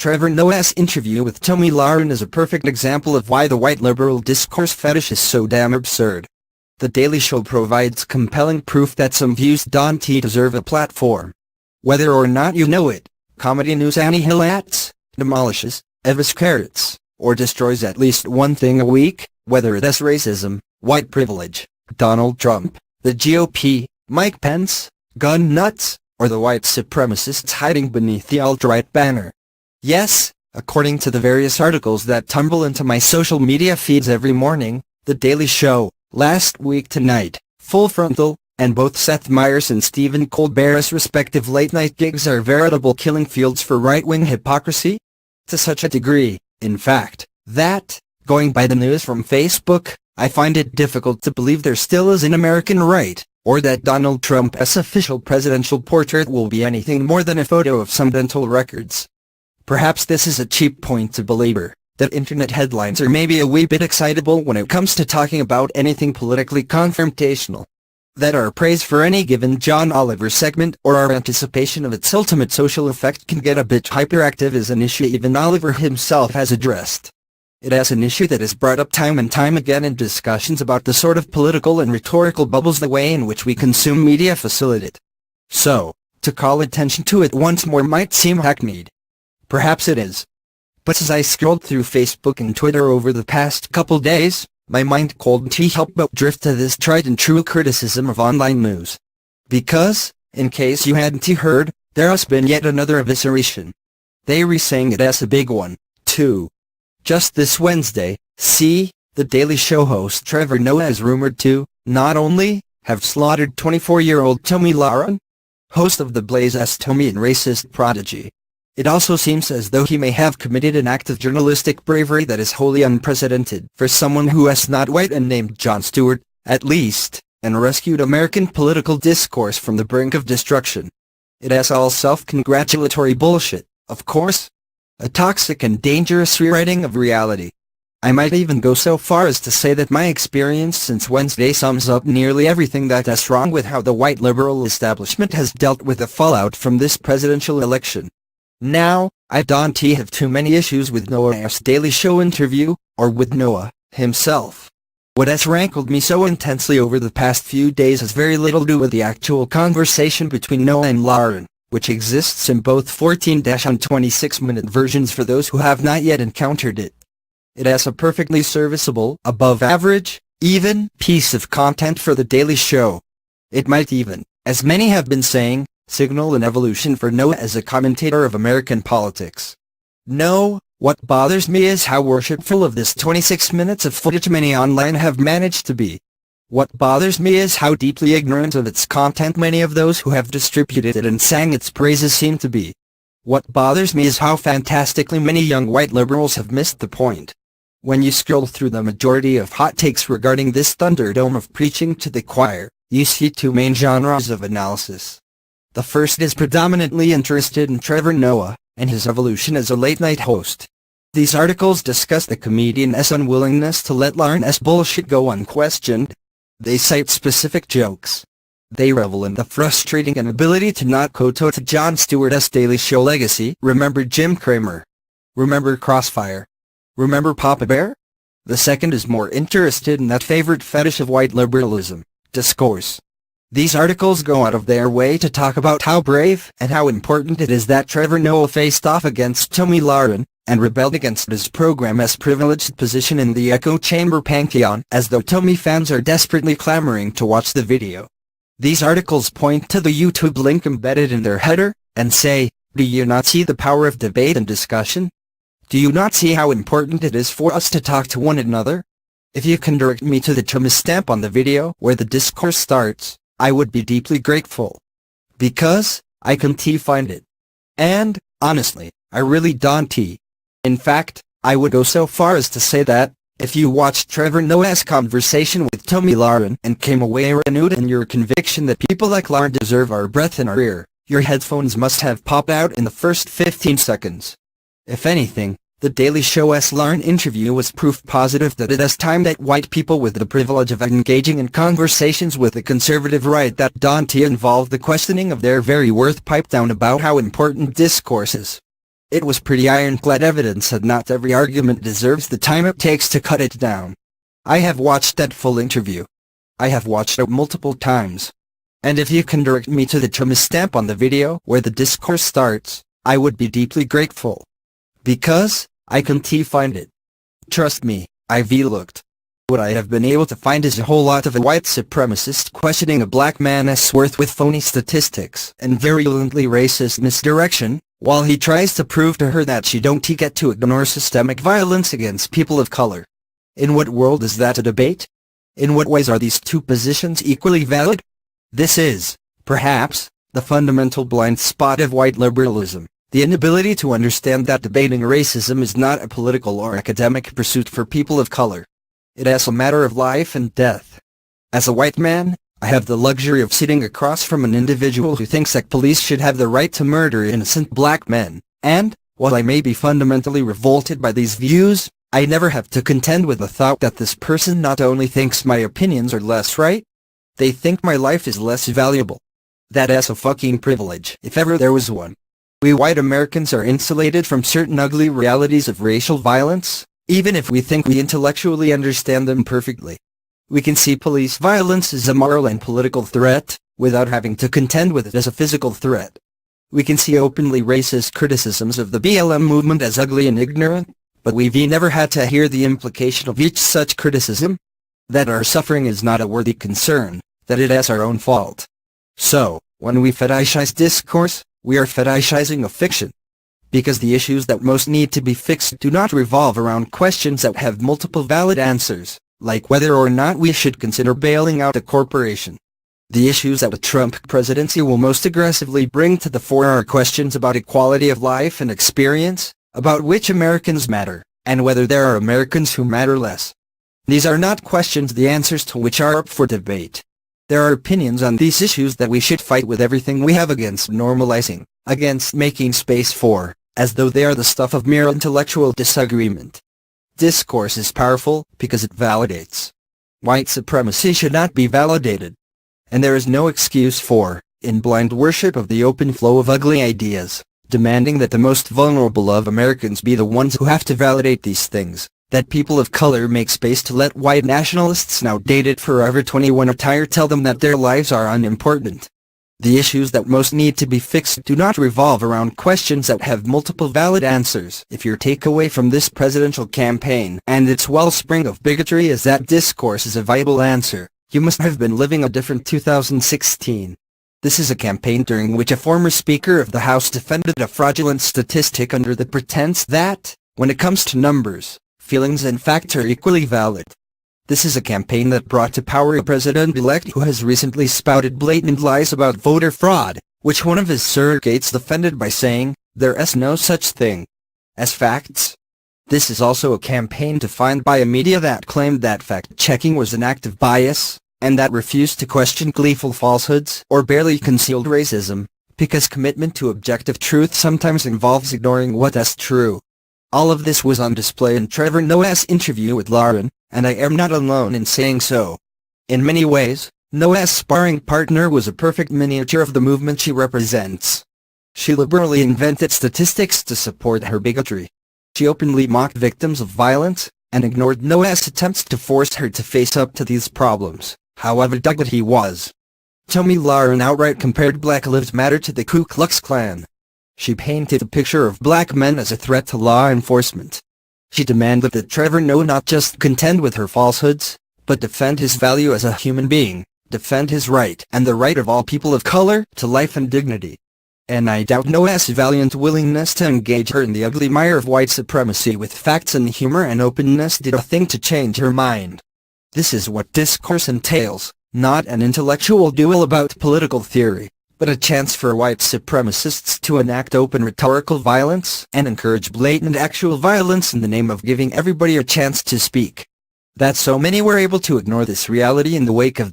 Trevor Noah's interview with Tomi Lahren is a perfect example of why the white liberal discourse fetish is so damn absurd. The Daily Show provides compelling proof that some views don't deserve a platform. Whether or not you know it, comedy news annihilates, demolishes, eviscerates, or destroys at least one thing a week, whether it is racism, white privilege, Donald Trump, the GOP, Mike Pence, gun nuts, or the white supremacists hiding beneath the alt-right banner. Yes, according to the various articles that tumble into my social media feeds every morning, The Daily Show, Last Week Tonight, Full Frontal, and both Seth Meyers and Stephen Colbert's respective late-night gigs are veritable killing fields for right-wing hypocrisy? To such a degree, in fact, that, going by the news from Facebook, I find it difficult to believe there still is an American right, or that Donald Trump's official presidential portrait will be anything more than a photo of some dental records. Perhaps this is a cheap point to belabor, that internet headlines are maybe a wee bit excitable when it comes to talking about anything politically confrontational. That our praise for any given John Oliver segment or our anticipation of its ultimate social effect can get a bit hyperactive is an issue even Oliver himself has addressed. It is an issue that is brought up time and time again in discussions about the sort of political and rhetorical bubbles the way in which we consume media facilitate. So, to call attention to it once more might seem hackneyed. Perhaps it is. But as I scrolled through Facebook and Twitter over the past couple days, my mind couldn't help but drift to this tried and true criticism of online news. Because, in case you hadn't heard, there has been yet another evisceration. They re-saying it as a big one, too. Just this Wednesday, The Daily Show host Trevor Noah is rumored to, not only, have slaughtered 24-year-old Tomi Lahren, host of the Blaze's Tomi and racist prodigy. It also seems as though he may have committed an act of journalistic bravery that is wholly unprecedented for someone who is not white and named Jon Stewart, at least, and rescued American political discourse from the brink of destruction. It is all self-congratulatory bullshit, of course. A toxic and dangerous rewriting of reality. I might even go so far as to say that my experience since Wednesday sums up nearly everything that is wrong with how the white liberal establishment has dealt with the fallout from this presidential election. Now, I don't have too many issues with Noah's Daily Show interview, or with Noah himself. What has rankled me so intensely over the past few days has very little to do with the actual conversation between Noah and Lahren, which exists in both 14- and 26-minute versions for those who have not yet encountered it. It is a perfectly serviceable, above-average, even piece of content for The Daily Show. It might even, as many have been saying, signal an evolution for Noah as a commentator of American politics. No, what bothers me is how worshipful of this 26 minutes of footage many online have managed to be. What bothers me is how deeply ignorant of its content many of those who have distributed it and sang its praises seem to be. What bothers me is how fantastically many young white liberals have missed the point. When you scroll through the majority of hot takes regarding this thunderdome of preaching to the choir, you see two main genres of analysis. The first is predominantly interested in Trevor Noah, and his evolution as a late-night host. These articles discuss the comedian's unwillingness to let Lahren's bullshit go unquestioned. They cite specific jokes. They revel in the frustrating inability to not kowtow to Jon Stewart's Daily Show legacy. Remember Jim Cramer? Remember Crossfire? Remember Papa Bear? The second is more interested in that favorite fetish of white liberalism, discourse. These articles go out of their way to talk about how brave and how important it is that Trevor Noah faced off against Tomi Lahren, and rebelled against his program's privileged position in the echo chamber pantheon, as though Tomi fans are desperately clamoring to watch the video. These articles point to the YouTube link embedded in their header, and say, do you not see the power of debate and discussion? Do you not see how important it is for us to talk to one another? If you can direct me to the timestamp on the video where the discourse starts, I would be deeply grateful. Because, I can't find it. And, honestly, I really don't. In fact, I would go so far as to say that, if you watched Trevor Noah's conversation with Tomi Lahren and came away renewed in your conviction that people like Lahren deserve our breath in our ear, your headphones must have popped out in the first 15 seconds. If anything, The Daily Show's Lahren interview was proof positive that it is time that white people with the privilege of engaging in conversations with the conservative right that don't involve the questioning of their very worth pipe down about how important discourse is. It was pretty ironclad evidence that not every argument deserves the time it takes to cut it down. I have watched that full interview. I have watched it multiple times. And if you can direct me to the Tomi stamp on the video where the discourse starts, I would be deeply grateful. Because, I can't find it. Trust me, I've looked. What I have been able to find is a whole lot of a white supremacist questioning a black man's worth with phony statistics and virulently racist misdirection, while he tries to prove to her that she don't get to ignore systemic violence against people of color. In what world is that a debate? In what ways are these two positions equally valid? This is, perhaps, the fundamental blind spot of white liberalism, the inability to understand that debating racism is not a political or academic pursuit for people of color. It is a matter of life and death. As a white man, I have the luxury of sitting across from an individual who thinks that police should have the right to murder innocent black men, and, while I may be fundamentally revolted by these views, I never have to contend with the thought that this person not only thinks my opinions are less right, they think my life is less valuable. That is a fucking privilege, if ever there was one. We white Americans are insulated from certain ugly realities of racial violence, even if we think we intellectually understand them perfectly. We can see police violence as a moral and political threat, without having to contend with it as a physical threat. We can see openly racist criticisms of the BLM movement as ugly and ignorant, but we've never had to hear the implication of each such criticism. That our suffering is not a worthy concern, that it is our own fault. So, when we fetishize discourse, we are fetishizing a fiction. Because the issues that most need to be fixed do not revolve around questions that have multiple valid answers, like whether or not we should consider bailing out a corporation. The issues that the Trump presidency will most aggressively bring to the fore are questions about equality of life and experience, about which Americans matter, and whether there are Americans who matter less. These are not questions the answers to which are up for debate. There are opinions on these issues that we should fight with everything we have against normalizing, against making space for, as though they are the stuff of mere intellectual disagreement. Discourse is powerful because it validates. White supremacy should not be validated. And there is no excuse for, in blind worship of the open flow of ugly ideas, demanding that the most vulnerable of Americans be the ones who have to validate these things, that people of color make space to let white nationalists now dated Forever 21 attire tell them that their lives are unimportant. The issues that most need to be fixed do not revolve around questions that have multiple valid answers. If your takeaway from this presidential campaign and its wellspring of bigotry is that discourse is a vital answer, you must have been living a different 2016. This is a campaign during which a former Speaker of the House defended a fraudulent statistic under the pretense that, when it comes to numbers, feelings and facts are equally valid. This is a campaign that brought to power a president-elect who has recently spouted blatant lies about voter fraud, which one of his surrogates defended by saying, there is no such thing as facts. This is also a campaign defined by a media that claimed that fact-checking was an act of bias, and that refused to question gleeful falsehoods or barely concealed racism, because commitment to objective truth sometimes involves ignoring what is true. All of this was on display in Trevor Noah's interview with Lahren, and I am not alone in saying so. In many ways, Noah's sparring partner was a perfect miniature of the movement she represents. She liberally invented statistics to support her bigotry. She openly mocked victims of violence, and ignored Noah's attempts to force her to face up to these problems, however dogged he was. Tomi Lahren outright compared Black Lives Matter to the Ku Klux Klan. She painted a picture of black men as a threat to law enforcement. She demanded that Trevor Noah not just contend with her falsehoods, but defend his value as a human being, defend his right and the right of all people of color to life and dignity. And I doubt Noah's valiant willingness to engage her in the ugly mire of white supremacy with facts and humor and openness did a thing to change her mind. This is what discourse entails, not an intellectual duel about political theory, but a chance for white supremacists to enact open rhetorical violence and encourage blatant actual violence in the name of giving everybody a chance to speak. That so many were able to ignore this reality in the wake of